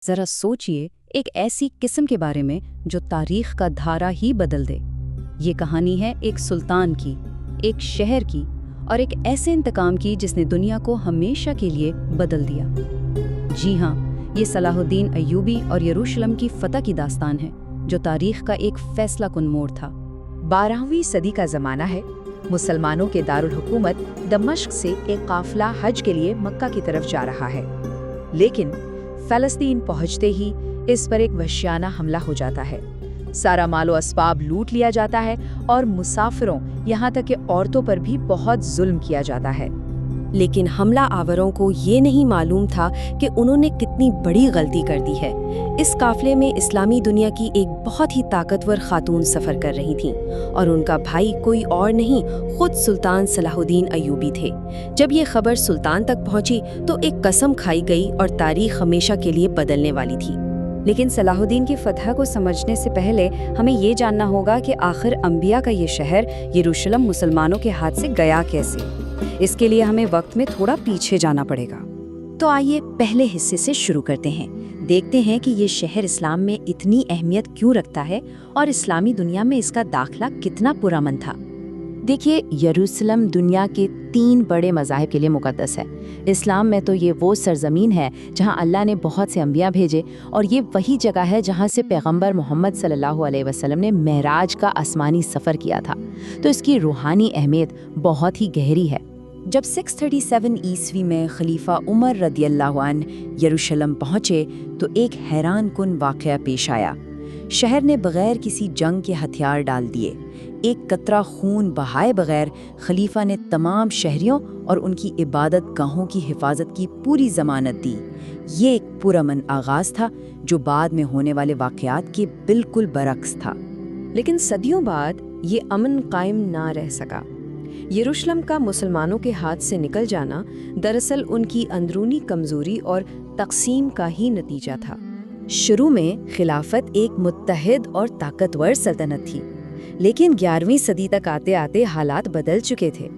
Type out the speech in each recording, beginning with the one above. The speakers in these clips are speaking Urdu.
ذرا سوچئے ایک ایسی قسم کے بارے میں جو تاریخ کا دھارا ہی بدل دے۔ یہ کہانی ہے ایک سلطان کی، ایک شہر کی اور ایک ایسے انتقام کی جس نے دنیا کو ہمیشہ کے لیے بدل دیا۔ جی ہاں، یہ صلاح الدین ایوبی اور یروشلم کی فتح کی داستان ہے جو تاریخ کا ایک فیصلہ کن موڑ تھا۔ 12ویں صدی کا زمانہ ہے۔ مسلمانوں کے دارالحکومت دمشق سے ایک قافلہ حج کے لیے مکہ کی طرف جا رہا ہے، لیکن فلسطین پہنچتے ہی اس پر ایک وحشیانہ حملہ ہو جاتا ہے۔ سارا مال و اسباب لوٹ لیا جاتا ہے اور مسافروں یہاں تک کہ عورتوں پر بھی بہت ظلم کیا جاتا ہے۔ لیکن حملہ آوروں کو یہ نہیں معلوم تھا کہ انہوں نے کتنی بڑی غلطی کر دی ہے۔ اس قافلے میں اسلامی دنیا کی ایک بہت ہی طاقتور خاتون سفر کر رہی تھیں اور ان کا بھائی کوئی اور نہیں، خود سلطان صلاح الدین ایوبی تھے۔ جب یہ خبر سلطان تک پہنچی تو ایک قسم کھائی گئی اور تاریخ ہمیشہ کے لیے بدلنے والی تھی۔ لیکن صلاح الدین کی فتح کو سمجھنے سے پہلے ہمیں یہ جاننا ہوگا کہ آخر انبیاء کا یہ شہر یروشلم مسلمانوں کے ہاتھ سے گیا کیسے۔ اس کے لیے ہمیں وقت میں تھوڑا پیچھے جانا پڑے گا۔ تو آئیے پہلے حصے سے شروع کرتے ہیں، دیکھتے ہیں کہ یہ شہر اسلام میں اتنی اہمیت کیوں رکھتا ہے اور اسلامی دنیا میں اس کا داخلہ کتنا پرامن تھا۔ دیکھیے، یروشلم دنیا کے 3 بڑے مذاہب کے لیے مقدس ہے۔ اسلام میں تو یہ وہ سرزمین ہے جہاں اللہ نے بہت سے انبیاء بھیجے، اور یہ وہی جگہ ہے جہاں سے پیغمبر محمد صلی اللہ علیہ وسلم نے معراج کا آسمانی سفر کیا تھا، تو اس کی روحانی اہمیت بہت ہی گہری ہے۔ جب 637 عیسوی میں خلیفہ عمر رضی اللہ عنہ یروشلم پہنچے تو ایک حیران کن واقعہ پیش آیا۔ شہر نے بغیر کسی جنگ کے ہتھیار ڈال دیے۔ ایک قطرہ خون بہائے بغیر خلیفہ نے تمام شہریوں اور ان کی عبادت گاہوں کی حفاظت کی پوری ضمانت دی۔ یہ ایک پرامن آغاز تھا جو بعد میں ہونے والے واقعات کے بالکل برعکس تھا۔ لیکن صدیوں بعد یہ امن قائم نہ رہ سکا۔ یروشلم کا مسلمانوں کے ہاتھ سے نکل جانا دراصل ان کی اندرونی کمزوری اور تقسیم کا ہی نتیجہ تھا۔ شروع میں خلافت ایک متحد اور طاقتور سلطنت تھی، لیکن 11ویں صدی تک آتے آتے حالات بدل چکے تھے۔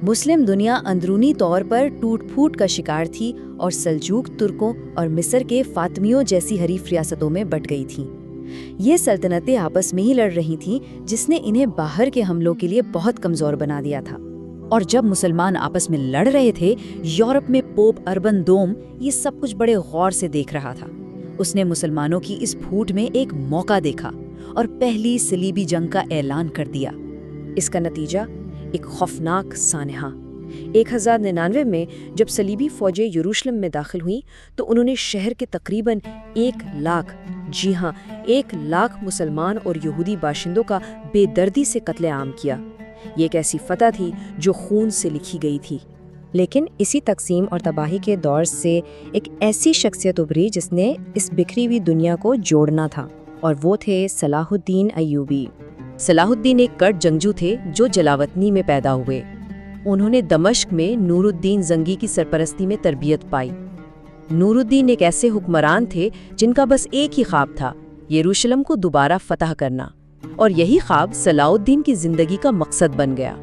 مسلم دنیا اندرونی طور پر ٹوٹ پھوٹ کا شکار تھی اور سلجوق ترکوں اور مصر کے فاطمیوں جیسی حریف ریاستوں میں بٹ گئی تھیں۔ یہ سلطنتیں آپس میں ہی لڑ رہی تھیں، جس نے انہیں باہر کے حملوں کے لیے بہت کمزور بنا دیا تھا۔ اور جب مسلمان آپس میں لڑ رہے تھے، یورپ میں پوپ اربن دوم یہ سب کچھ بڑے غور سے دیکھ رہا تھا۔ اس نے مسلمانوں کی اس پھوٹ میں ایک موقع دیکھا اور پہلی صلیبی جنگ کا اعلان کر دیا۔ اس کا نتیجہ ایک خوفناک سانحہ۔ 1099 میں جب صلیبی فوجیں یروشلم میں داخل ہوئیں تو انہوں نے شہر کے تقریباً 1 لاکھ، جی ہاں 1 لاکھ مسلمان اور یہودی باشندوں کا بے دردی سے قتل عام کیا۔ یہ ایک ایسی فتح تھی جو خون سے لکھی گئی تھی۔ لیکن اسی تقسیم اور تباہی کے دور سے ایک ایسی شخصیت ابھری جس نے اس بکھری ہوئی دنیا کو جوڑنا تھا، اور وہ تھے صلاح الدین ایوبی۔ صلاح الدین ایک کڑ جنگجو تھے جو جلاوطنی میں پیدا ہوئے۔ انہوں نے دمشق میں نور الدین زنگی کی سرپرستی میں تربیت پائی۔ نور الدین ایک ایسے حکمران تھے جن کا بس ایک ہی خواب تھا، یروشلم کو دوبارہ فتح کرنا، اور یہی خواب صلاح الدین کی زندگی کا مقصد بن گیا۔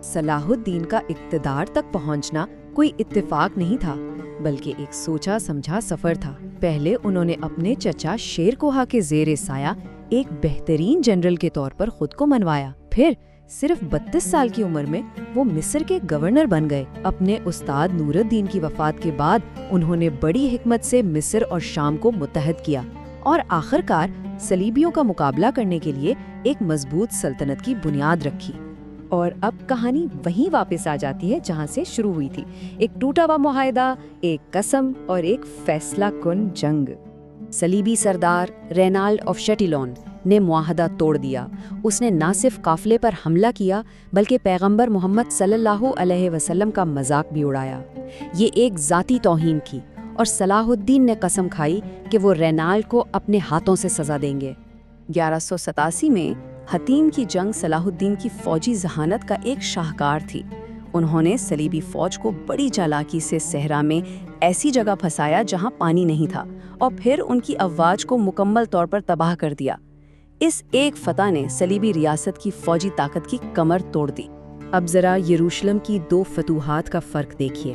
صلاح الدین کا اقتدار تک پہنچنا کوئی اتفاق نہیں تھا، بلکہ ایک سوچا سمجھا سفر تھا۔ پہلے انہوں نے اپنے چچا شیر کوہا کے زیر سایہ ایک بہترین جنرل کے طور پر خود کو منوایا، پھر صرف 32 سال کی عمر میں وہ مصر کے گورنر بن گئے۔ اپنے استاد نور الدین کی وفات کے بعد انہوں نے بڑی حکمت سے مصر اور شام کو متحد کیا اور آخرکار صلیبیوں کا مقابلہ کرنے کے لیے ایک مضبوط سلطنت کی بنیاد رکھی۔ اور اب کہانی وہیں واپس آ جاتی ہے جہاں سے شروع ہوئی تھی، ایک ٹوٹا ہوا معاہدہ، ایک قسم اور ایک فیصلہ کن جنگ۔ صلیبی سردار رینالڈ آف شٹیلون نے معاہدہ توڑ دیا۔ اس نے نہ صرف قافلے پر حملہ کیا بلکہ پیغمبر محمد صلی اللہ علیہ وسلم کا مذاق بھی اڑایا۔ یہ ایک ذاتی توہین کی، اور صلاح الدین نے قسم کھائی کہ وہ رینالڈ کو اپنے ہاتھوں سے سزا دیں گے۔ 1187 میں حطیم کی جنگ صلاح الدین کی فوجی ذہانت کا ایک شاہکار تھی۔ انہوں نے صلیبی فوج کو بڑی چالاکی سے صحرا میں ایسی جگہ پھنسایا جہاں پانی نہیں تھا، اور پھر ان کی افواج کو مکمل طور پر تباہ کر دیا۔ اس ایک فتح نے صلیبی ریاست کی فوجی طاقت کی کمر توڑ دی۔ اب ذرا یروشلم کی 2 فتوحات کا فرق دیکھیے۔